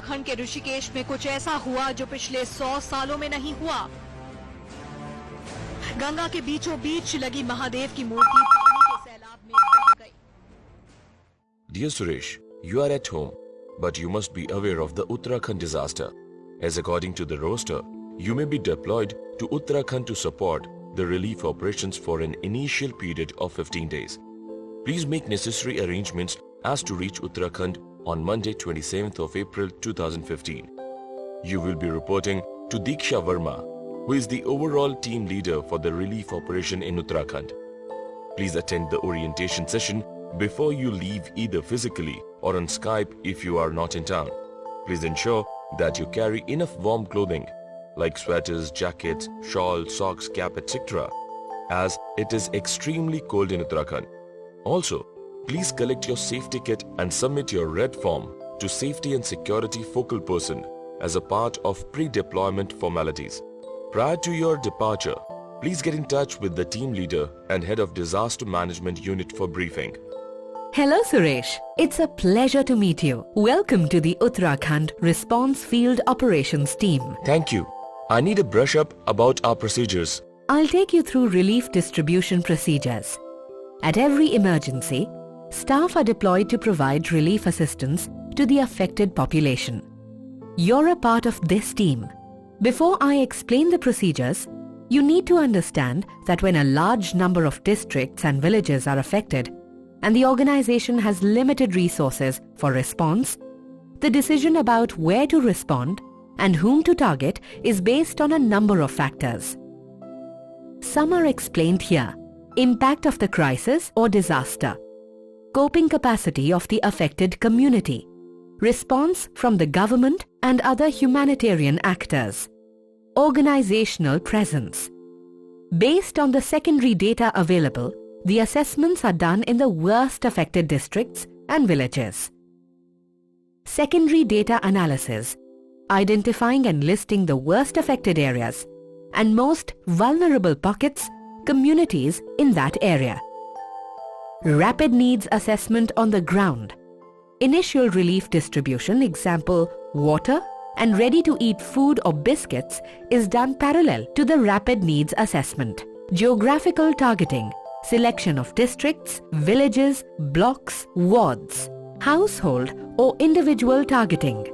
उत्तराखंड के ऋषिकेश में कुछ ऐसा हुआ जो पिछले 100 सालों में नहीं हुआ। गंगा के बीचों बीच लगी महादेव की मूर्ति पानी के सैलाब में बह गई। Dear Suresh, you are at home, but you must be aware of the Uttarakhand disaster, as according to the roster, you may be deployed to Uttarakhand to support the relief operations for an initial period of 15 days. Please make necessary arrangements as to reach Uttarakhand on Monday 27th of April 2015. You will be reporting to Diksha Verma, who is the overall team leader for the relief operation in Uttarakhand. Please attend the orientation session before you leave, either physically or on Skype if you are not in town. Please ensure that you carry enough warm clothing like sweaters, jackets, shawl, socks, cap, etc., as it is extremely cold in Uttarakhand. Also, please collect your safety kit and submit your red form to Safety and Security Focal Person as a part of pre-deployment formalities. Prior to your departure, please get in touch with the team leader and head of Disaster Management Unit for briefing. Hello Suresh, it's a pleasure to meet you. Welcome to the Uttarakhand Response Field Operations team. Thank you. I need a brush up about our procedures. I'll take you through relief distribution procedures. At every emergency, staff are deployed to provide relief assistance to the affected population. You're a part of this team. Before I explain the procedures, you need to understand that when a large number of districts and villages are affected, and the organization has limited resources for response, the decision about where to respond and whom to target is based on a number of factors. Some are explained here: impact of the crisis or disaster, coping capacity of the affected community, response from the government and other humanitarian actors, organizational presence. Based on the secondary data available, the assessments are done in the worst affected districts and villages. Secondary data analysis, identifying and listing the worst affected areas and most vulnerable pockets, communities in that area. Rapid needs assessment on the ground. Initial relief distribution, example water and ready-to-eat food or biscuits, is done parallel to the rapid needs assessment. Geographical targeting, selection of districts, villages, blocks, wards, household or individual targeting.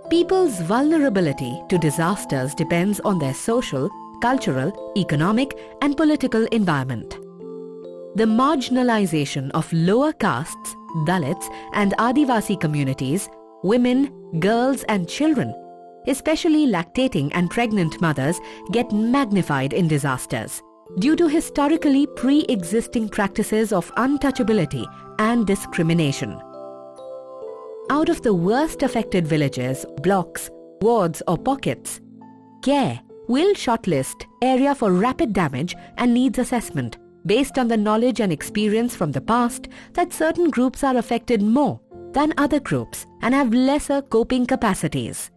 People's vulnerability to disasters depends on their social, cultural, economic and political environment. The marginalization of lower castes, Dalits and Adivasi communities, women, girls and children, especially lactating and pregnant mothers, get magnified in disasters due to historically pre-existing practices of untouchability and discrimination. Out of the worst affected villages, blocks, wards or pockets, CARE will shortlist area for rapid damage and needs assessment based on the knowledge and experience from the past that certain groups are affected more than other groups and have lesser coping capacities.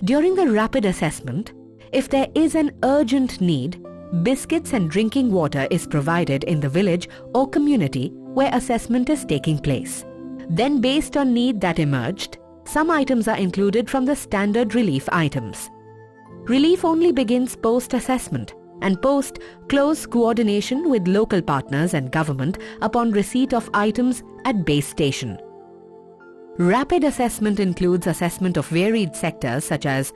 During the rapid assessment, if there is an urgent need, biscuits and drinking water is provided in the village or community where assessment is taking place. Then, based on need that emerged, some items are included from the standard relief items. Relief only begins post-assessment and post-close coordination with local partners and government upon receipt of items at base station. Rapid assessment includes assessment of varied sectors such as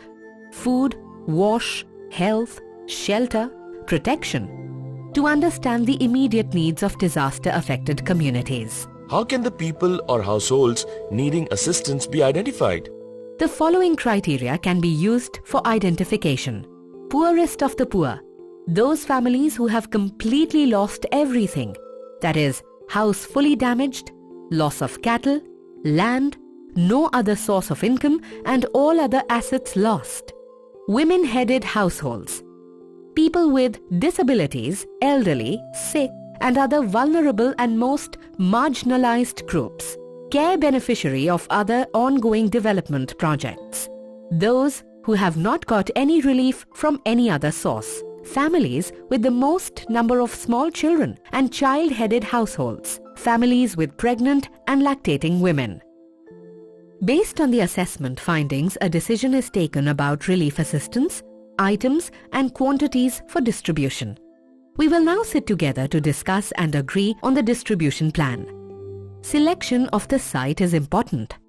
food, wash, health, shelter, protection, to understand the immediate needs of disaster-affected communities. How can the people or households needing assistance be identified? The following criteria can be used for identification. Poorest of the poor, those families who have completely lost everything, that is, house fully damaged, loss of cattle, land, no other source of income and all other assets lost. Women-headed households, people with disabilities, elderly, sick and other vulnerable and most marginalized groups. Care beneficiary of other ongoing development projects. Those who have not got any relief from any other source. Families with the most number of small children and child-headed households. Families with pregnant and lactating women. Based on the assessment findings, a decision is taken about relief assistance, items and quantities for distribution. We will now sit together to discuss and agree on the distribution plan. Selection of the site is important.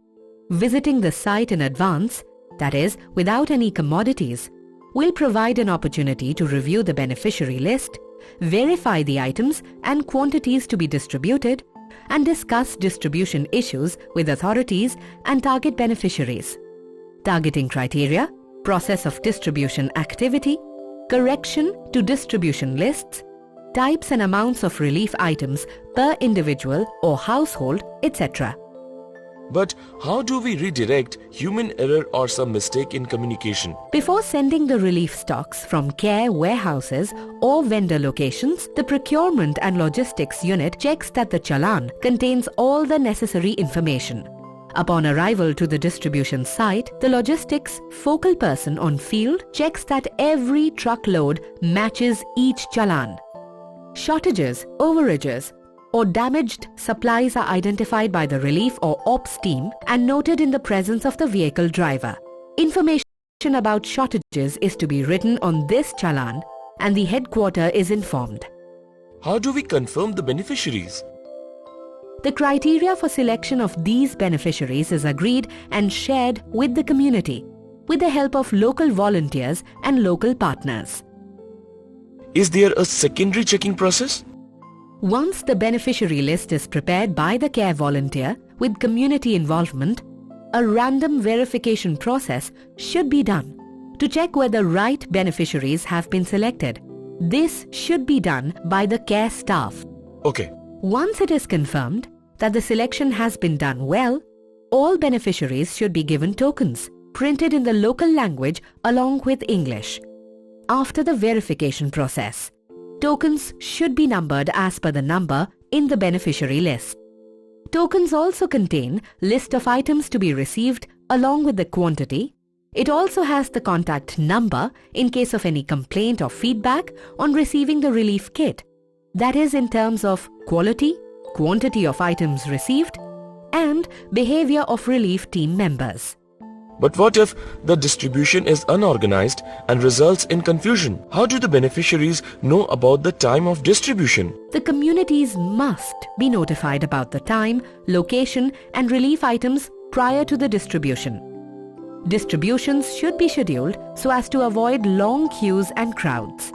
Visiting the site in advance, that is, without any commodities, will provide an opportunity to review the beneficiary list, verify the items and quantities to be distributed, and discuss distribution issues with authorities and target beneficiaries. Targeting criteria, process of distribution activity, correction to distribution lists, types and amounts of relief items per individual or household, etc. But how do we redirect human error or some mistake in communication? Before sending the relief stocks from care warehouses or vendor locations, the procurement and logistics unit checks that the challan contains all the necessary information. Upon arrival to the distribution site, the logistics focal person on field checks that every truckload matches each challan. Shortages, overages, or damaged supplies are identified by the relief or ops team and noted in the presence of the vehicle driver. Information about shortages is to be written on this challan and the headquarter is informed. How do we confirm the beneficiaries? The criteria for selection of these beneficiaries is agreed and shared with the community with the help of local volunteers and local partners. Is there a secondary checking process? Once the beneficiary list is prepared by the care volunteer with community involvement, a random verification process should be done to check whether right beneficiaries have been selected. This should be done by the care staff. Okay. Once it is confirmed that the selection has been done well, all beneficiaries should be given tokens printed in the local language along with English. After the verification process, tokens should be numbered as per the number in the beneficiary list. Tokens also contain list of items to be received along with the quantity. It also has the contact number in case of any complaint or feedback on receiving the relief kit. That is in terms of quality, quantity of items received, and behavior of relief team members. But what if the distribution is unorganized and results in confusion? How do the beneficiaries know about the time of distribution? The communities must be notified about the time, location, and relief items prior to the distribution. Distributions should be scheduled so as to avoid long queues and crowds.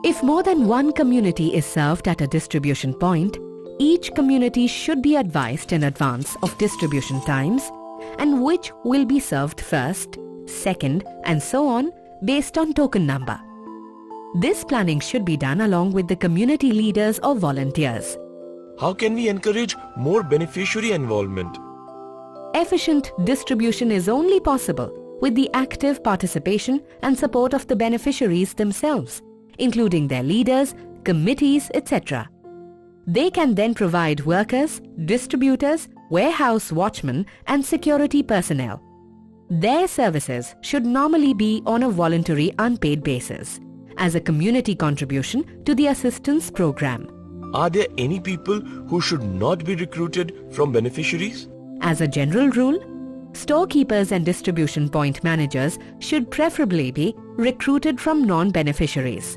If more than one community is served at a distribution point, each community should be advised in advance of distribution times and which will be served first, second, and so on based on token number. This planning should be done along with the community leaders or volunteers. How can we encourage more beneficiary involvement? Efficient distribution is only possible with the active participation and support of the beneficiaries themselves, including their leaders, committees, etc. They can then provide workers, distributors, warehouse watchmen and security personnel. Their services should normally be on a voluntary unpaid basis as a community contribution to the assistance program. Are there any people who should not be recruited from beneficiaries? As a general rule, storekeepers and distribution point managers should preferably be recruited from non-beneficiaries.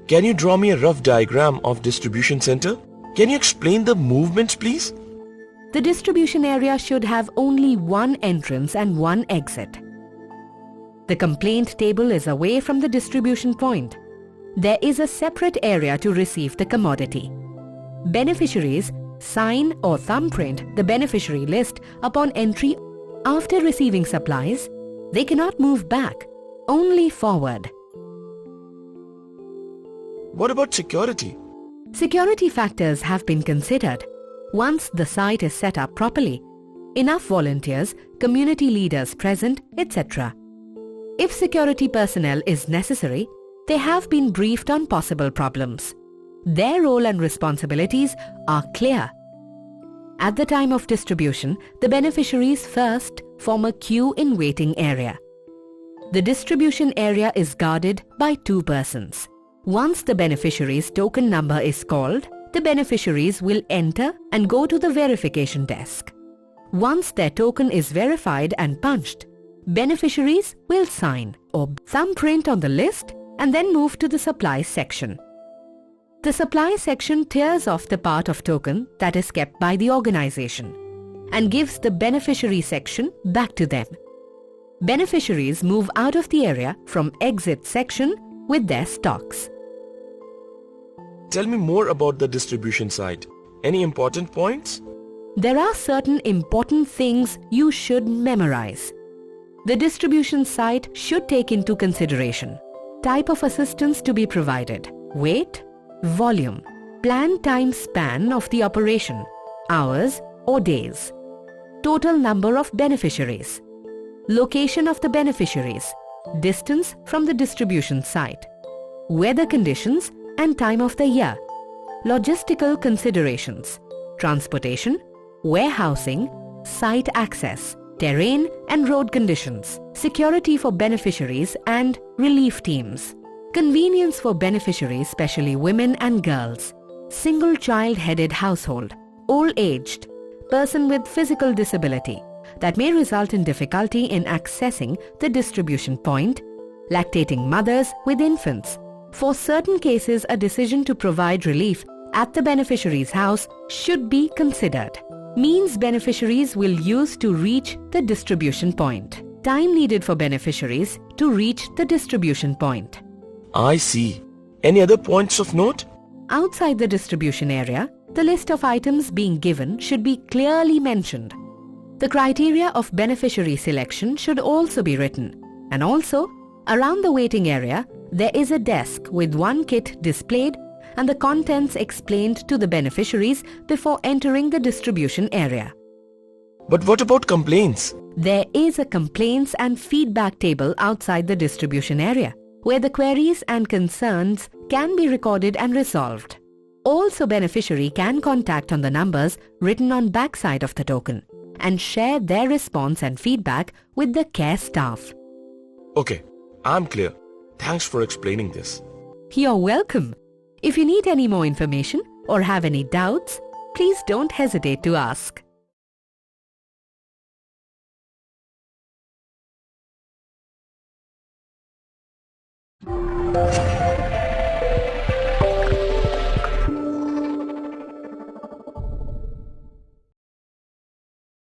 Can you draw me a rough diagram of distribution center? Can you explain the movements, please? The distribution area should have only one entrance and one exit. The complaint table is away from the distribution point. There is a separate area to receive the commodity. Beneficiaries sign or thumbprint the beneficiary list upon entry. After receiving supplies, they cannot move back, only forward. What about security? Security factors have been considered. Once the site is set up properly, enough volunteers, community leaders present, etc. If security personnel is necessary, they have been briefed on possible problems. Their role and responsibilities are clear. At the time of distribution, the beneficiaries first form a queue in waiting area. The distribution area is guarded by 2 persons. Once the beneficiary's token number is called, the beneficiaries will enter and go to the verification desk. Once their token is verified and punched, beneficiaries will sign or thumbprint on the list and then move to the supply section. The supply section tears off the part of token that is kept by the organization and gives the beneficiary section back to them. Beneficiaries move out of the area from exit section with their stocks. Tell me more about the distribution site. Any important points? There are certain important things you should memorize. The distribution site should take into consideration type of assistance to be provided, weight, volume, planned time span of the operation, hours or days, total number of beneficiaries, location of the beneficiaries, distance from the distribution site, weather conditions and time of the year, logistical considerations, transportation, warehousing, site access, terrain and road conditions, security for beneficiaries and relief teams, convenience for beneficiaries, especially women and girls, single child-headed household, old-aged, person with physical disability that may result in difficulty in accessing the distribution point, lactating mothers with infants. For certain cases, a decision to provide relief at the beneficiary's house should be considered. Means beneficiaries will use to reach the distribution point. Time needed for beneficiaries to reach the distribution point. I see. Any other points of note? Outside the distribution area, the list of items being given should be clearly mentioned. The criteria of beneficiary selection should also be written. And also, around the waiting area, there is a desk with one kit displayed and the contents explained to the beneficiaries before entering the distribution area. But what about complaints? There is a complaints and feedback table outside the distribution area, where the queries and concerns can be recorded and resolved. Also, beneficiary can contact on the numbers written on backside of the token and share their response and feedback with the care staff. Okay, I'm clear. Thanks for explaining this. You're welcome. If you need any more information or have any doubts, please don't hesitate to ask.